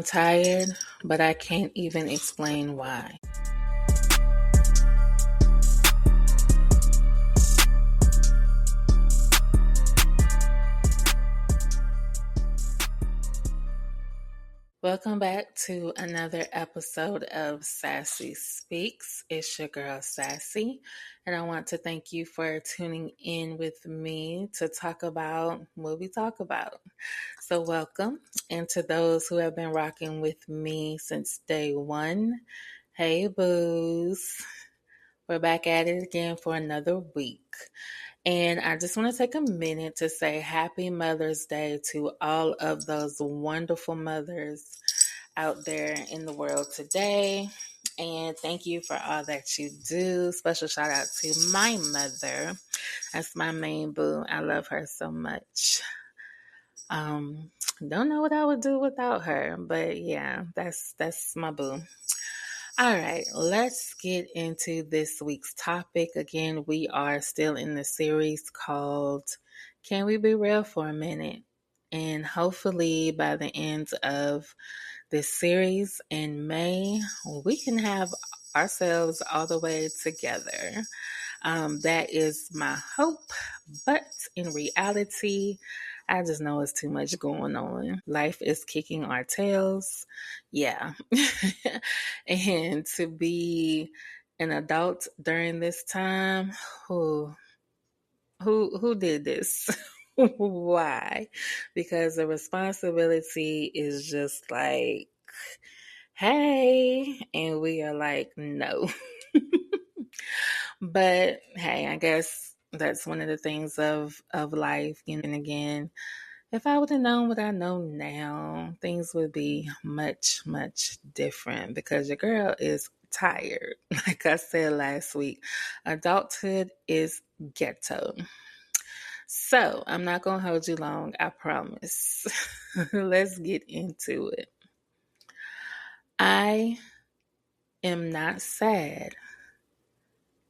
tired, but I can't even explain why. Welcome back to another episode of Sassy Speaks. It's your girl Sassy, and I want to thank you for tuning in with me to talk about what we talk about. So welcome, and to those who have been rocking with me since day one, hey boos, we're back at it again for another week. And I just want to take a minute to say happy Mother's Day to all of those wonderful mothers out there in the world today. And thank you for all that you do. Special shout out to my mother. That's my main boo. I love her so much. Don't know what I would do without her, but yeah, that's my boo. All right, let's get into this week's topic. Again, we are still in the series called Can We Be Real for a Minute? And hopefully by the end of this series in May, we can have ourselves all the way together. That is my hope, but in reality, I just know it's too much going on. Life is kicking our tails. Yeah. And to be an adult during this time, who did this? Why? Because the responsibility is just like, hey, and we are like, no. But hey, I guess that's one of the things of life. And again, if I would have known what I know now, things would be much, much different because your girl is tired. Like I said last week, adulthood is ghetto. So I'm not going to hold you long, I promise. Let's get into it. I am not sad.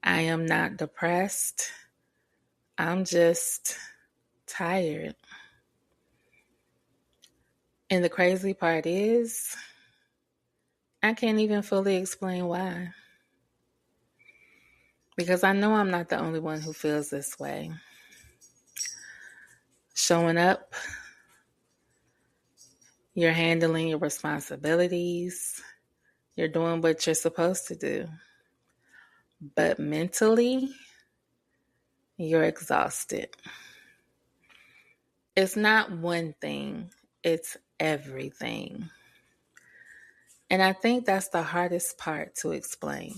I am not depressed. I'm just tired. And the crazy part is, I can't even fully explain why. Because I know I'm not the only one who feels this way. Showing up, you're handling your responsibilities, you're doing what you're supposed to do. But mentally, you're exhausted. It's not one thing, it's everything. And I think that's the hardest part to explain.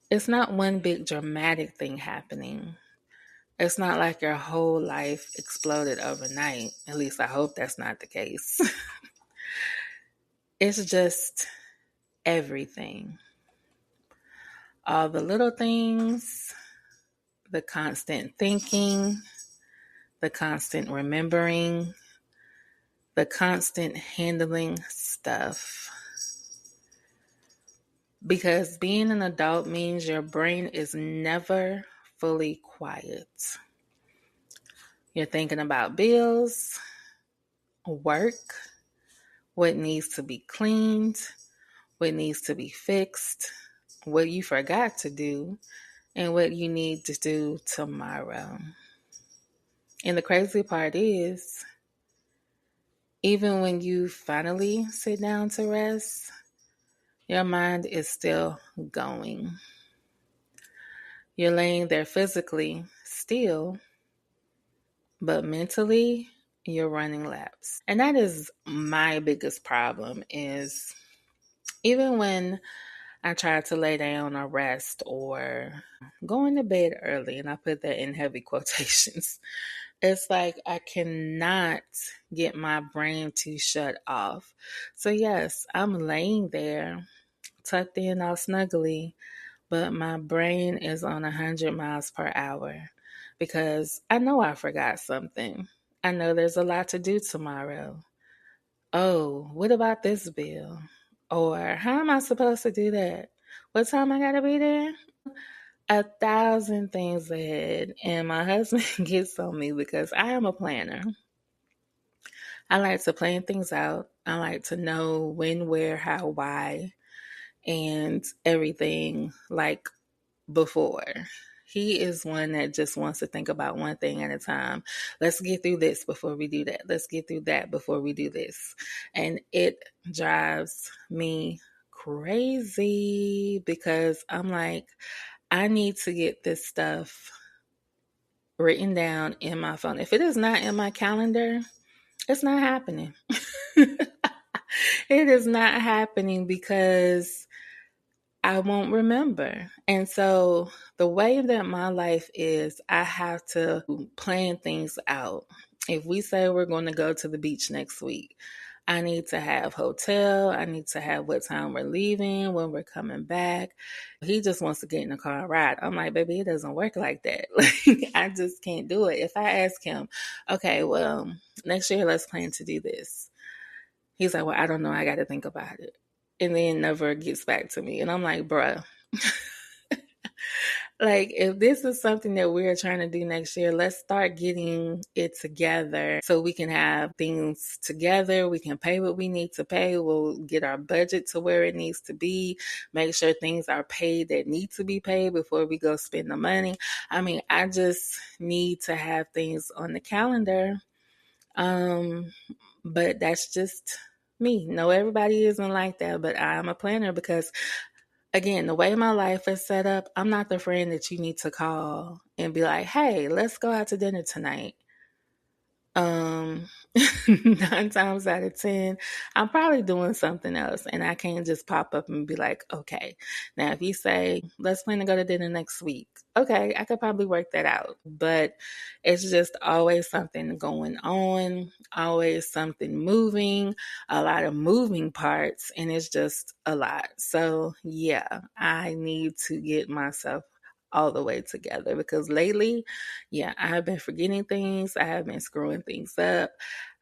It's not one big dramatic thing happening. It's not like your whole life exploded overnight. At least I hope that's not the case. It's just everything. All the little things, the constant thinking, the constant remembering, the constant handling stuff. Because being an adult means your brain is never fully quiet. You're thinking about bills, work, what needs to be cleaned, what needs to be fixed, what you forgot to do, and what you need to do tomorrow. And the crazy part is, even when you finally sit down to rest, your mind is still going. You're laying there physically still, but mentally, you're running laps. And that is my biggest problem is even when I try to lay down or rest or going to bed early, and I put that in heavy quotations, it's like I cannot get my brain to shut off. So yes, I'm laying there, tucked in all snuggly, but my brain is on 100 miles per hour because I know I forgot something. I know there's a lot to do tomorrow. Oh, what about this bill? Or how am I supposed to do that? What time I gotta be there? 1,000 things ahead. And my husband gets on me because I am a planner. I like to plan things out. I like to know when, where, how, why, and everything like before. He is one that just wants to think about one thing at a time. Let's get through this before we do that. Let's get through that before we do this. And it drives me crazy because I'm like, I need to get this stuff written down in my phone. If it is not in my calendar, it's not happening. It is not happening because I won't remember. And so the way that my life is, I have to plan things out. If we say we're going to go to the beach next week, I need to have hotel. I need to have what time we're leaving, when we're coming back. He just wants to get in the car and ride. I'm like, baby, it doesn't work like that. Like, I just can't do it. If I ask him, okay, well, next year let's plan to do this. He's like, well, I don't know. I got to think about it. And then never gets back to me. And I'm like, bruh, like, if this is something that we're trying to do next year, let's start getting it together so we can have things together. We can pay what we need to pay. We'll get our budget to where it needs to be. Make sure things are paid that need to be paid before we go spend the money. I mean, I just need to have things on the calendar. But that's just me. No, everybody isn't like that, but I'm a planner because, again, the way my life is set up, I'm not the friend that you need to call and be like, hey, let's go out to dinner tonight. 9 times out of 10, I'm probably doing something else and I can't just pop up and be like, okay. Now, if you say, let's plan to go to dinner next week, okay, I could probably work that out. But it's just always something going on, always something moving, a lot of moving parts, and it's just a lot. So, yeah, I need to get myself all the way together because lately, yeah, I have been forgetting things. I have been screwing things up.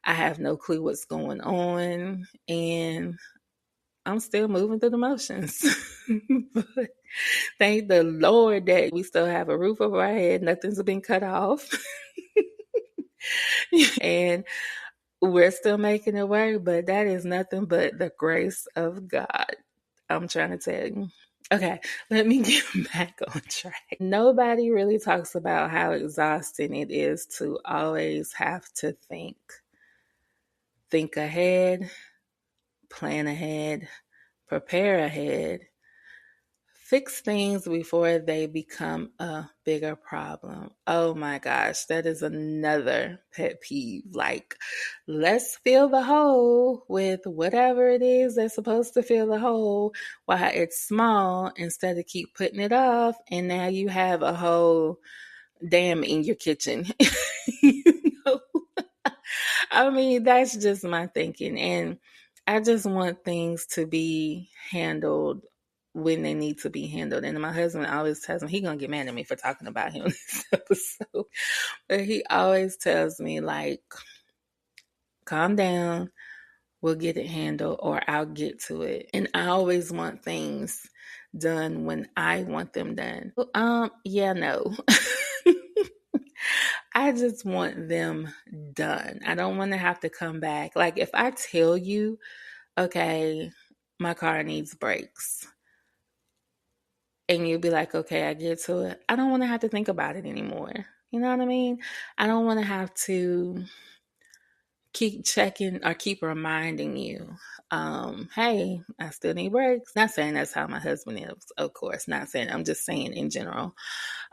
I have no clue what's going on, and I'm still moving through the motions. But thank the Lord that we still have a roof over our head. Nothing's been cut off. And we're still making it work, but that is nothing but the grace of God. I'm trying to tell you. Okay, let me get back on track. Nobody really talks about how exhausting it is to always have to think ahead, plan ahead, prepare ahead, fix things before they become a bigger problem. Oh my gosh, that is another pet peeve. Like, let's fill the hole with whatever it is that's supposed to fill the hole while it's small instead of keep putting it off. And now you have a whole dam in your kitchen. You know? I mean, that's just my thinking. And I just want things to be handled when they need to be handled. And my husband always tells me, he's going to get mad at me for talking about him in this episode. But he always tells me, like, calm down, we'll get it handled, or I'll get to it. And I always want things done when I want them done. Yeah, no. I just want them done. I don't want to have to come back. Like, if I tell you, okay, my car needs brakes, and you'll be like, okay, I get to it, I don't want to have to think about it anymore. You know what I mean? I don't want to have to keep checking or keep reminding you, hey, I still need brakes. Not saying that's how my husband is, of course. Not saying, I'm just saying in general.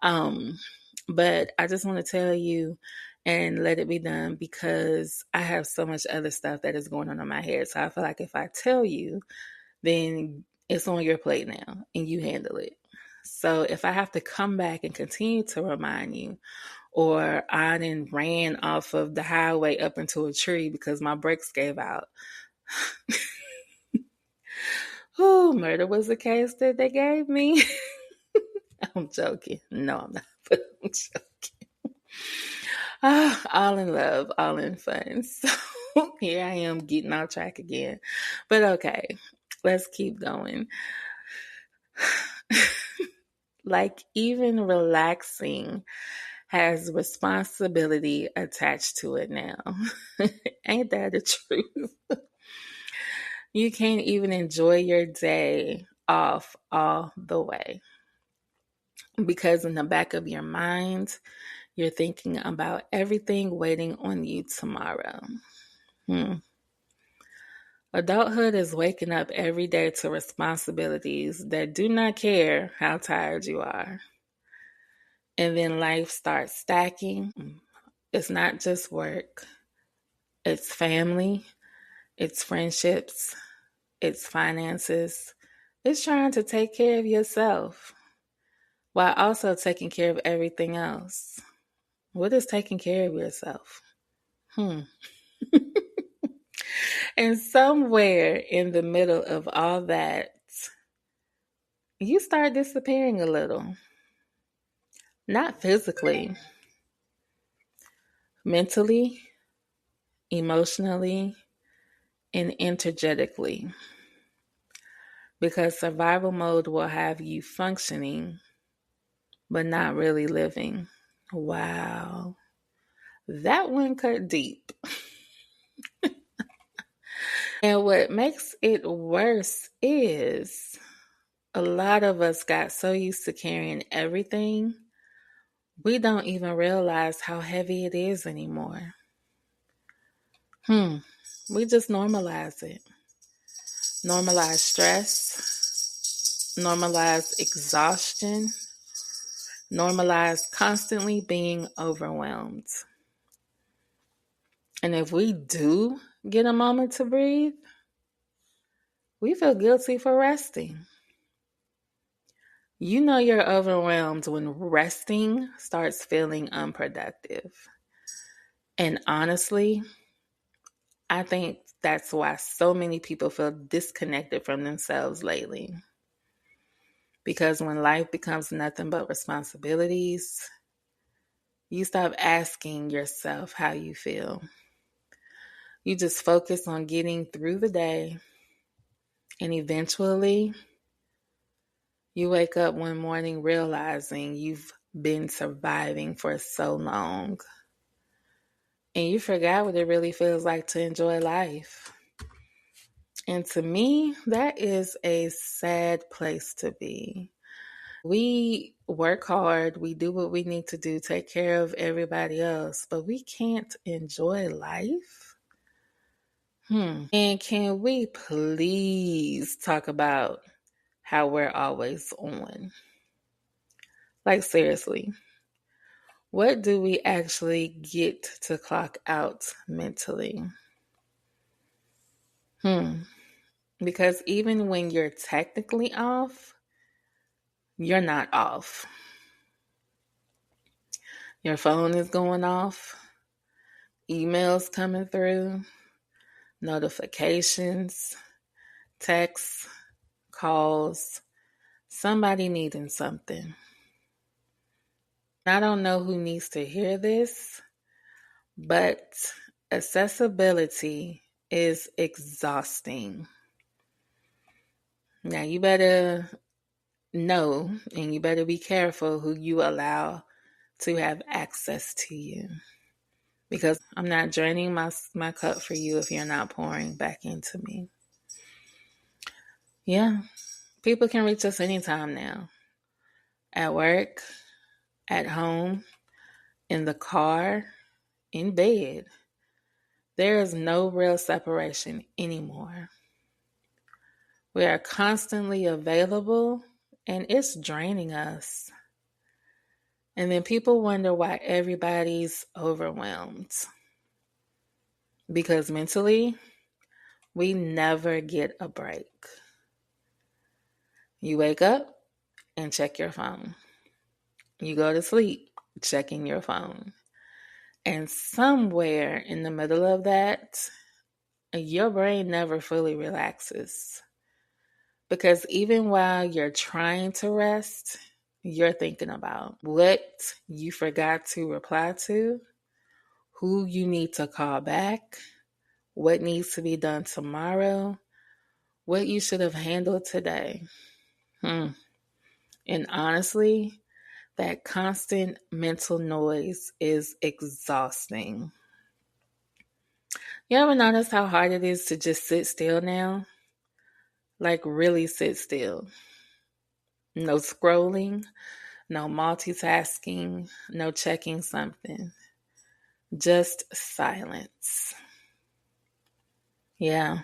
But I just want to tell you and let it be done because I have so much other stuff that is going on in my head. So I feel like if I tell you, then it's on your plate now and you handle it. So if I have to come back and continue to remind you, or I then ran off of the highway up into a tree because my brakes gave out. Oh, murder was the case that they gave me. I'm joking. No, I'm not, but I'm joking. All in love, all in fun. So here I am getting off track again. But okay, let's keep going. Like, even relaxing has responsibility attached to it now. Ain't that the truth? You can't even enjoy your day off all the way because in the back of your mind, you're thinking about everything waiting on you tomorrow. Adulthood is waking up every day to responsibilities that do not care how tired you are. And then life starts stacking. It's not just work, it's family, it's friendships, it's finances. It's trying to take care of yourself while also taking care of everything else. What is taking care of yourself? And somewhere in the middle of all that, you start disappearing a little. Not physically, mentally, emotionally, and energetically. Because survival mode will have you functioning, but not really living. Wow. That one cut deep. And what makes it worse is a lot of us got so used to carrying everything, we don't even realize how heavy it is anymore. We just normalize it. Normalize stress, normalize exhaustion, normalize constantly being overwhelmed. And if we do get a moment to breathe, we feel guilty for resting. You know you're overwhelmed when resting starts feeling unproductive. And honestly, I think that's why so many people feel disconnected from themselves lately. Because when life becomes nothing but responsibilities, you stop asking yourself how you feel. You just focus on getting through the day, and eventually, you wake up one morning realizing you've been surviving for so long, and you forgot what it really feels like to enjoy life. And to me, that is a sad place to be. We work hard, we do what we need to do, take care of everybody else, but we can't enjoy life. And can we please talk about how we're always on? Like, seriously, what do we actually get to clock out mentally? Because even when you're technically off, you're not off. Your phone is going off, emails coming through, notifications, texts, calls, somebody needing something. I don't know who needs to hear this, but accessibility is exhausting. Now, you better know and you better be careful who you allow to have access to you. Because I'm not draining my cup for you if you're not pouring back into me. Yeah, people can reach us anytime now. At work, at home, in the car, in bed. There is no real separation anymore. We are constantly available and it's draining us. And then people wonder why everybody's overwhelmed. Because mentally, we never get a break. You wake up and check your phone. You go to sleep checking your phone. And somewhere in the middle of that, your brain never fully relaxes. Because even while you're trying to rest, you're thinking about what you forgot to reply to, who you need to call back, what needs to be done tomorrow, what you should have handled today. And honestly, that constant mental noise is exhausting. You ever notice how hard it is to just sit still now? Like really sit still. No scrolling, no multitasking, no checking something. Just silence. Yeah.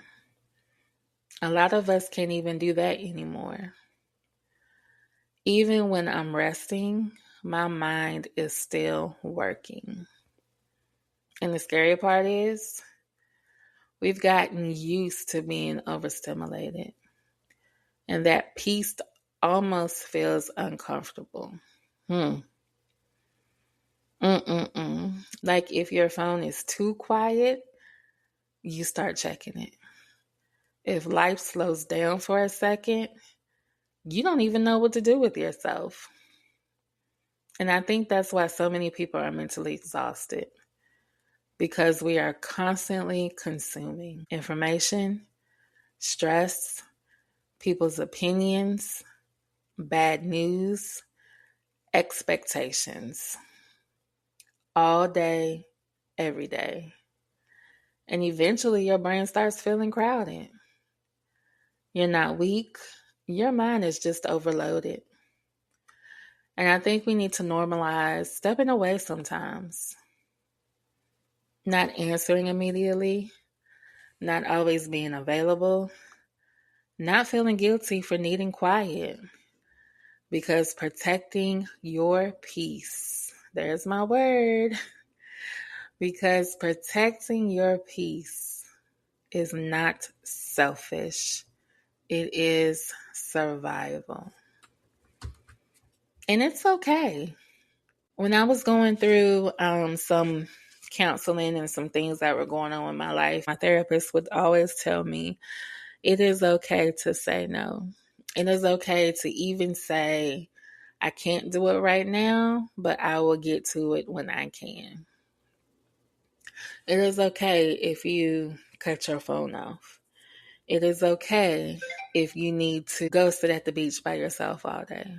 A lot of us can't even do that anymore. Even when I'm resting, my mind is still working. And the scary part is, we've gotten used to being overstimulated. And that peace almost feels uncomfortable. Hmm. Like if your phone is too quiet, you start checking it. If life slows down for a second, you don't even know what to do with yourself. And I think that's why so many people are mentally exhausted, because we are constantly consuming information, stress, people's opinions, bad news, expectations, all day, every day. And eventually your brain starts feeling crowded. You're not weak, your mind is just overloaded. And I think we need to normalize stepping away sometimes, not answering immediately, not always being available, not feeling guilty for needing quiet, because protecting your peace, there's my word, because protecting your peace is not selfish, it is survival. And it's okay. When I was going through some counseling and some things that were going on in my life, my therapist would always tell me, it is okay to say no. It is okay to even say, I can't do it right now, but I will get to it when I can. It is okay if you cut your phone off. It is okay if you need to go sit at the beach by yourself all day.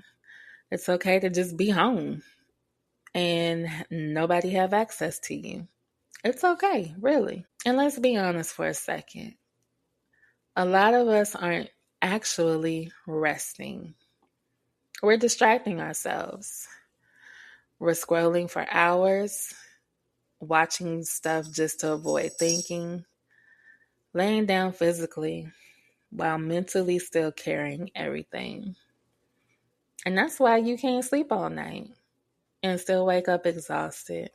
It's okay to just be home and nobody have access to you. It's okay, really. And let's be honest for a second. A lot of us aren't actually resting. We're distracting ourselves. We're scrolling for hours, watching stuff just to avoid thinking, laying down physically while mentally still carrying everything. And that's why you can't sleep all night and still wake up exhausted,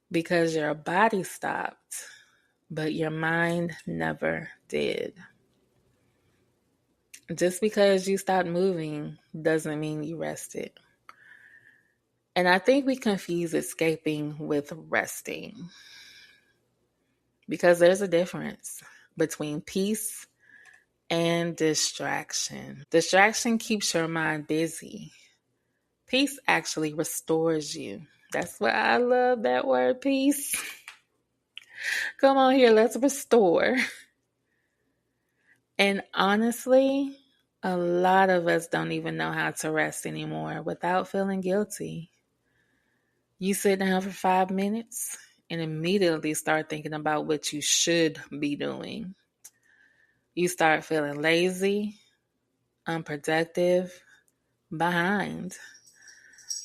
because your body stopped, but your mind never did. Just because you stopped moving doesn't mean you rested. And I think we confuse escaping with resting, because there's a difference between peace and distraction. Distraction keeps your mind busy. Peace actually restores you. That's why I love that word, peace. Come on here, let's restore. And honestly, a lot of us don't even know how to rest anymore without feeling guilty. You sit down for 5 minutes and immediately start thinking about what you should be doing. You start feeling lazy, unproductive, behind.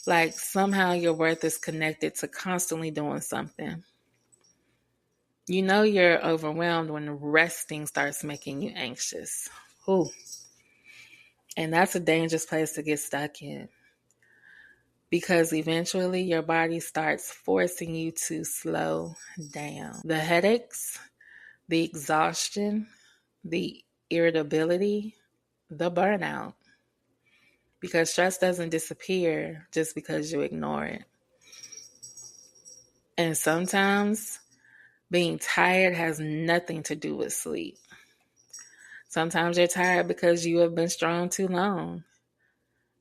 Like somehow your worth is connected to constantly doing something. You know you're overwhelmed when resting starts making you anxious. Ooh. And that's a dangerous place to get stuck in, because eventually your body starts forcing you to slow down. The headaches, the exhaustion, the irritability, the burnout. Because stress doesn't disappear just because you ignore it. And sometimes being tired has nothing to do with sleep. Sometimes you're tired because you have been strong too long.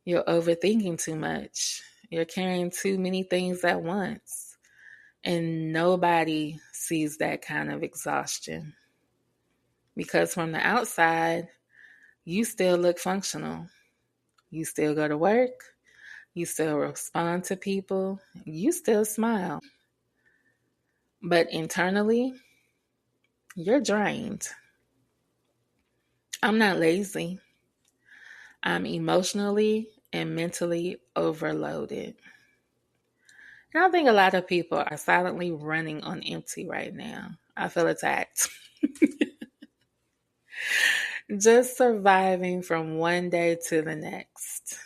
You're overthinking too much. You're carrying too many things at once. And nobody sees that kind of exhaustion. Because from the outside, you still look functional. You still go to work. You still respond to people. You still smile. But internally, you're drained. I'm not lazy. I'm emotionally and mentally overloaded. And I think a lot of people are silently running on empty right now. I feel attacked. Just surviving from one day to the next.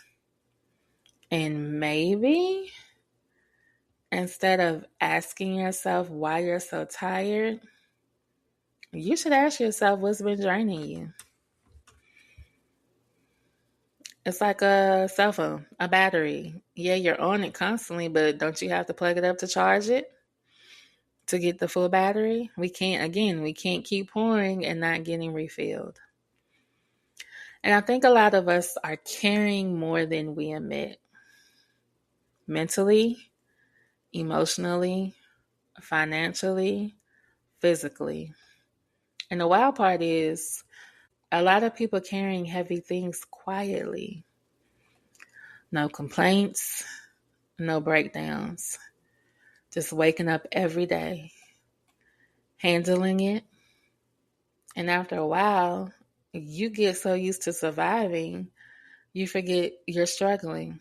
And maybe instead of asking yourself why you're so tired, you should ask yourself what's been draining you. It's like a cell phone, a battery. Yeah, you're on it constantly, but don't you have to plug it up to charge it to get the full battery? We can't keep pouring and not getting refilled. And I think a lot of us are carrying more than we admit. Mentally, emotionally, financially, physically. And the wild part is a lot of people carrying heavy things quietly. No complaints, no breakdowns. Just waking up every day, handling it. And after a while, you get so used to surviving, you forget you're struggling.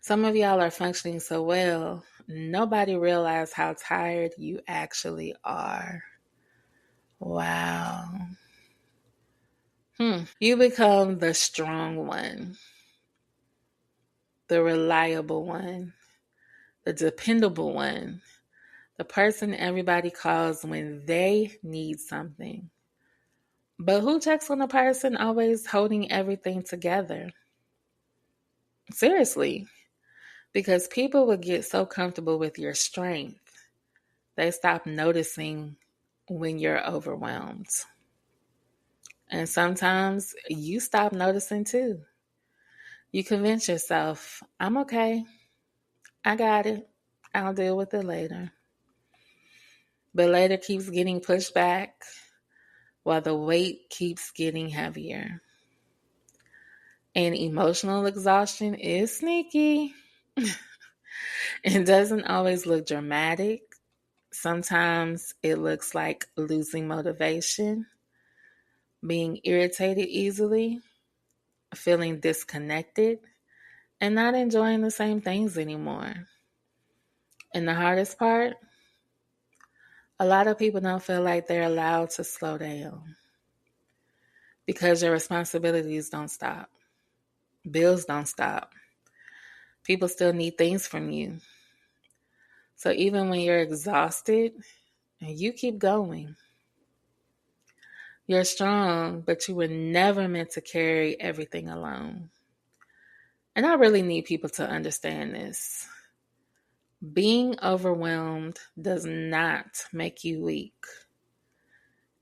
Some of y'all are functioning so well, nobody realized how tired you actually are. Wow. You become the strong one, the reliable one, the dependable one, the person everybody calls when they need something. But who checks on the person always holding everything together? Seriously, because people will get so comfortable with your strength, they stop noticing when you're overwhelmed. And sometimes you stop noticing too. You convince yourself, I'm okay. I got it. I'll deal with it later. But later keeps getting pushed back while the weight keeps getting heavier. And emotional exhaustion is sneaky. It doesn't always look dramatic. Sometimes it looks like losing motivation, being irritated easily, feeling disconnected, and not enjoying the same things anymore. And the hardest part, a lot of people don't feel like they're allowed to slow down because your responsibilities don't stop. Bills don't stop. People still need things from you. So even when you're exhausted, you keep going. You're strong, but you were never meant to carry everything alone. And I really need people to understand this. Being overwhelmed does not make you weak.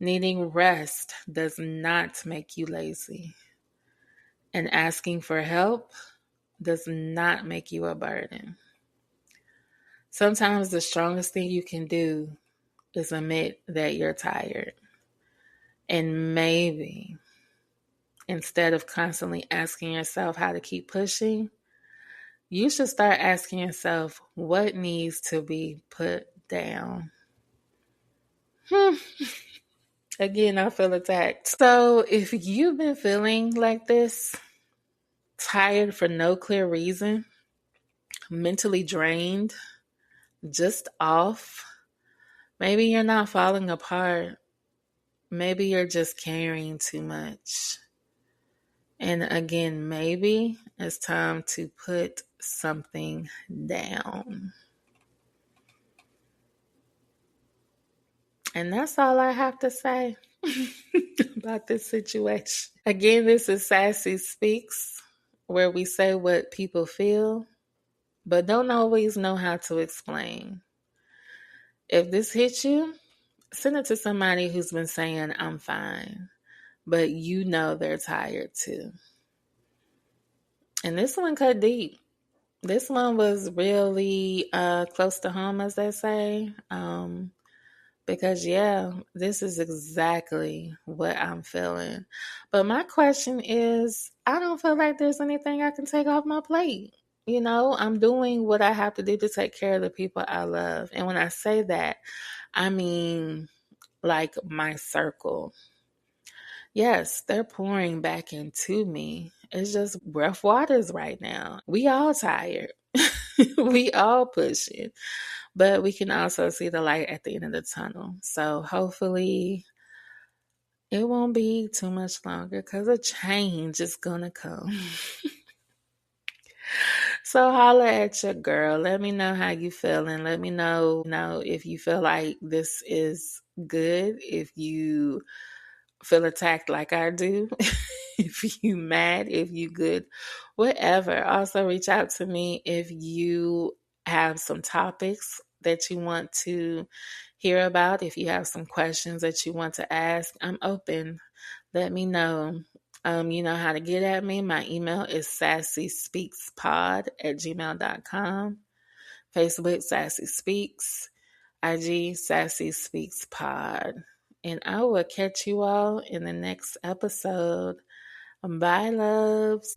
Needing rest does not make you lazy. And asking for help does not make you a burden. Sometimes the strongest thing you can do is admit that you're tired. And maybe instead of constantly asking yourself how to keep pushing, you should start asking yourself what needs to be put down. Again, I feel attacked. So if you've been feeling like this, tired for no clear reason, mentally drained, just off, maybe you're not falling apart. Maybe you're just carrying too much. And again, maybe it's time to put something down. And that's all I have to say about this situation. Again, this is Sassy Speaks, where we say what people feel, but don't always know how to explain. If this hits you, send it to somebody who's been saying, I'm fine, but you know they're tired too. And this one cut deep. This one was really close to home, as they say. Because, this is exactly what I'm feeling. But my question is, I don't feel like there's anything I can take off my plate. You know, I'm doing what I have to do to take care of the people I love. And when I say that, I mean like my circle. Yes, they're pouring back into me. It's just rough waters right now. We all tired. We all pushing. But we can also see the light at the end of the tunnel. So hopefully it won't be too much longer because a change is gonna come. So holla at your girl. Let me know how you feeling. Let me know if you feel like this is good. If you feel attacked like I do. If you mad, if you good, whatever. Also reach out to me if you have some topics that you want to hear about. If you have some questions that you want to ask, I'm open. Let me know. You know how to get at me. My email is sassyspeakspod@gmail.com. Facebook, Sassy Speaks. IG, Sassy Speaks Pod. And I will catch you all in the next episode. Bye, loves.